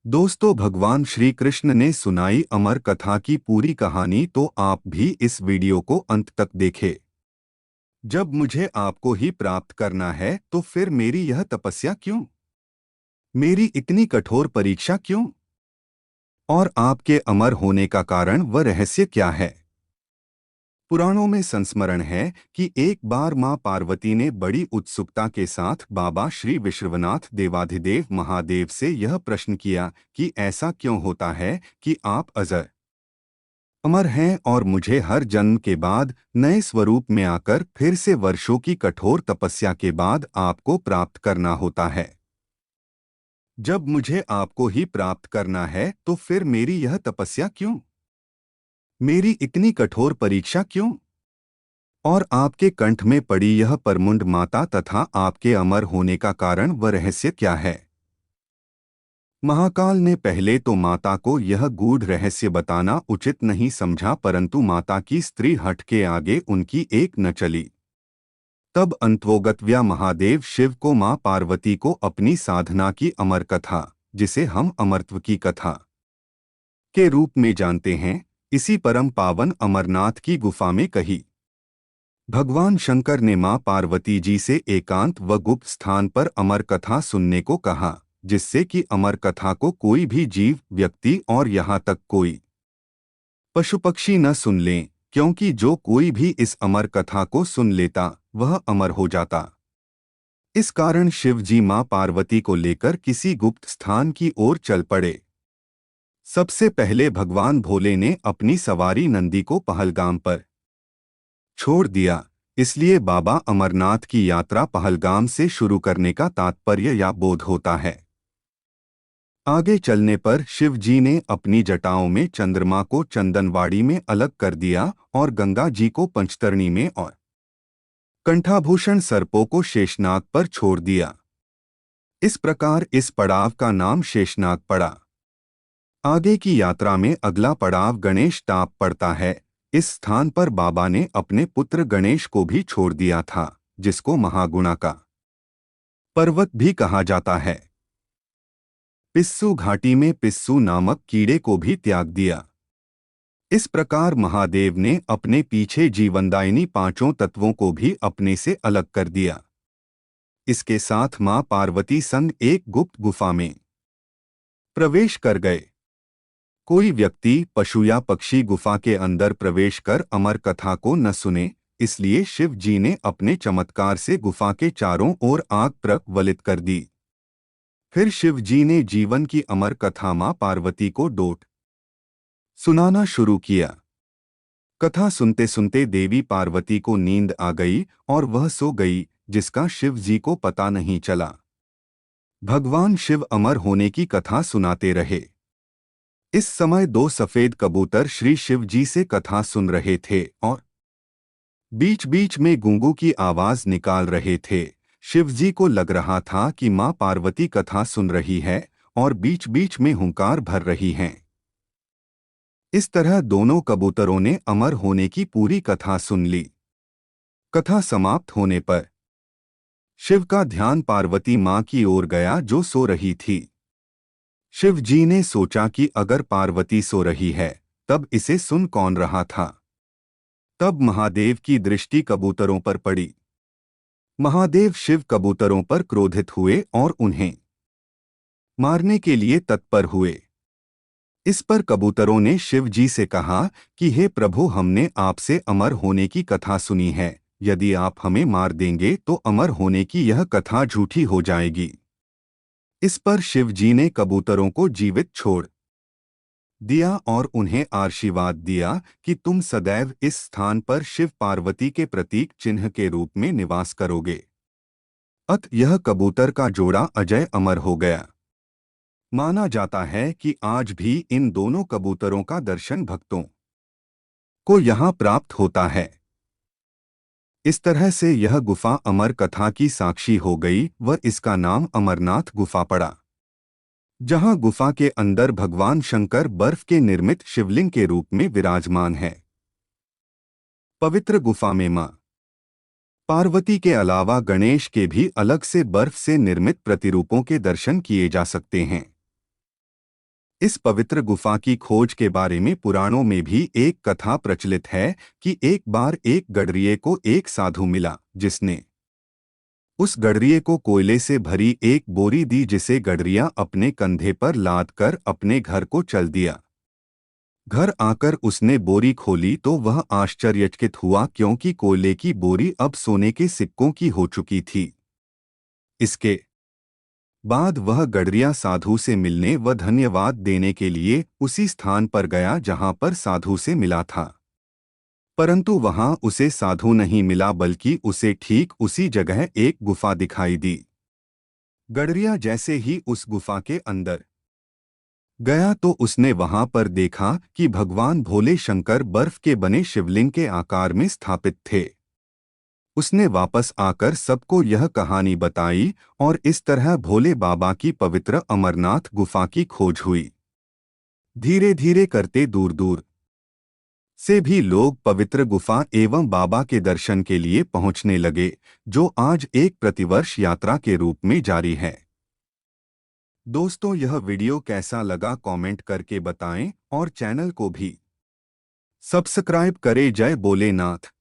दोस्तों, भगवान श्री कृष्ण ने सुनाई अमर कथा की पूरी कहानी, तो आप भी इस वीडियो को अंत तक देखें। जब मुझे आपको ही प्राप्त करना है तो फिर मेरी यह तपस्या क्यों? मेरी इतनी कठोर परीक्षा क्यों? और आपके अमर होने का कारण व रहस्य क्या है? पुराणों में संस्मरण है कि एक बार मां पार्वती ने बड़ी उत्सुकता के साथ बाबा श्री विश्वनाथ देवाधिदेव महादेव से यह प्रश्न किया कि ऐसा क्यों होता है कि आप अजर अमर हैं और मुझे हर जन्म के बाद नए स्वरूप में आकर फिर से वर्षों की कठोर तपस्या के बाद आपको प्राप्त करना होता है। जब मुझे आपको ही प्राप्त करना है तो फिर मेरी यह तपस्या क्यों? मेरी इतनी कठोर परीक्षा क्यों? और आपके कंठ में पड़ी यह परमुंड माता तथा आपके अमर होने का कारण व रहस्य क्या है? महाकाल ने पहले तो माता को यह गूढ़ रहस्य बताना उचित नहीं समझा, परंतु माता की स्त्री हठ के आगे उनकी एक न चली। तब अंतवोगतव्या महादेव शिव को मां पार्वती को अपनी साधना की अमर कथा, जिसे हम अमरत्व की कथा के रूप में जानते हैं, इसी परम पावन अमरनाथ की गुफा में कही। भगवान शंकर ने मां पार्वती जी से एकांत व गुप्त स्थान पर अमर कथा सुनने को कहा, जिससे कि अमर कथा को कोई भी जीव, व्यक्ति और यहाँ तक कोई पशु पक्षी न सुन लें, क्योंकि जो कोई भी इस अमर कथा को सुन लेता वह अमर हो जाता। इस कारण शिव जी मां पार्वती को लेकर किसी गुप्त स्थान की ओर चल पड़े। सबसे पहले भगवान भोले ने अपनी सवारी नंदी को पहलगाम पर छोड़ दिया। इसलिए बाबा अमरनाथ की यात्रा पहलगाम से शुरू करने का तात्पर्य या बोध होता है। आगे चलने पर शिव जी ने अपनी जटाओं में चंद्रमा को चंदनवाड़ी में अलग कर दिया और गंगा जी को पंचतरणी में और कंठाभूषण सर्पों को शेषनाग पर छोड़ दिया। इस प्रकार इस पड़ाव का नाम शेषनाग पड़ा। आगे की यात्रा में अगला पड़ाव गणेश टाप पड़ता है। इस स्थान पर बाबा ने अपने पुत्र गणेश को भी छोड़ दिया था, जिसको महागुणा का पर्वत भी कहा जाता है। पिस्सू घाटी में पिस्सू नामक कीड़े को भी त्याग दिया। इस प्रकार महादेव ने अपने पीछे जीवनदायिनी पांचों तत्वों को भी अपने से अलग कर दिया। इसके साथ मां पार्वती संग एक गुप्त गुफा में प्रवेश कर गए। कोई व्यक्ति, पशु या पक्षी गुफा के अंदर प्रवेश कर अमर कथा को न सुने, इसलिए शिव जी ने अपने चमत्कार से गुफा के चारों ओर आग प्रज्वलित कर दी। फिर शिव जी ने जीवन की अमर कथा मां पार्वती को डोट सुनाना शुरू किया। कथा सुनते सुनते देवी पार्वती को नींद आ गई और वह सो गई, जिसका शिव जी को पता नहीं चला। भगवान शिव अमर होने की कथा सुनाते रहे। इस समय दो सफेद कबूतर श्री शिव जी से कथा सुन रहे थे और बीच बीच में गूंगू की आवाज निकाल रहे थे। शिव जी को लग रहा था कि मां पार्वती कथा सुन रही है और बीच बीच में हुंकार भर रही हैं। इस तरह दोनों कबूतरों ने अमर होने की पूरी कथा सुन ली। कथा समाप्त होने पर शिव का ध्यान पार्वती मां की ओर गया, जो सो रही थी। शिव जी ने सोचा कि अगर पार्वती सो रही है, तब इसे सुन कौन रहा था। तब महादेव की दृष्टि कबूतरों पर पड़ी। महादेव शिव कबूतरों पर क्रोधित हुए और उन्हें मारने के लिए तत्पर हुए। इस पर कबूतरों ने शिव जी से कहा कि हे प्रभु, हमने आपसे अमर होने की कथा सुनी है। यदि आप हमें मार देंगे तो अमर होने की यह कथा झूठी हो जाएगी। इस पर शिव जी ने कबूतरों को जीवित छोड़ दिया और उन्हें आशीर्वाद दिया कि तुम सदैव इस स्थान पर शिव पार्वती के प्रतीक चिन्ह के रूप में निवास करोगे। अत यह कबूतर का जोड़ा अजय अमर हो गया। माना जाता है कि आज भी इन दोनों कबूतरों का दर्शन भक्तों को यहाँ प्राप्त होता है। इस तरह से यह गुफा अमर कथा की साक्षी हो गई व इसका नाम अमरनाथ गुफा पड़ा, जहाँ गुफा के अंदर भगवान शंकर बर्फ के निर्मित शिवलिंग के रूप में विराजमान है। पवित्र गुफा में मां पार्वती के अलावा गणेश के भी अलग से बर्फ से निर्मित प्रतिरूपों के दर्शन किए जा सकते हैं। इस पवित्र गुफा की खोज के बारे में पुराणों में भी एक कथा प्रचलित है कि एक बार एक गडरिये को एक साधु मिला जिसने उस गडरिये को कोयले से भरी एक बोरी दी, जिसे गडरिया अपने कंधे पर लाद कर अपने घर को चल दिया। घर आकर उसने बोरी खोली तो वह आश्चर्यचकित हुआ, क्योंकि कोयले की बोरी अब सोने के सिक्कों की हो चुकी थी। इसके बाद वह गडरिया साधु से मिलने व धन्यवाद देने के लिए उसी स्थान पर गया जहां पर साधु से मिला था। परंतु वहां उसे साधु नहीं मिला, बल्कि उसे ठीक उसी जगह एक गुफा दिखाई दी। गडरिया जैसे ही उस गुफा के अंदर गया तो उसने वहां पर देखा कि भगवान भोले शंकर बर्फ के बने शिवलिंग के आकार में स्थापित थे। उसने वापस आकर सबको यह कहानी बताई और इस तरह भोले बाबा की पवित्र अमरनाथ गुफा की खोज हुई। धीरे धीरे करते दूर दूर से भी लोग पवित्र गुफा एवं बाबा के दर्शन के लिए पहुंचने लगे, जो आज एक प्रतिवर्ष यात्रा के रूप में जारी है। दोस्तों, यह वीडियो कैसा लगा कमेंट करके बताएं और चैनल को भी सब्सक्राइब करें। जय भोलेनाथ।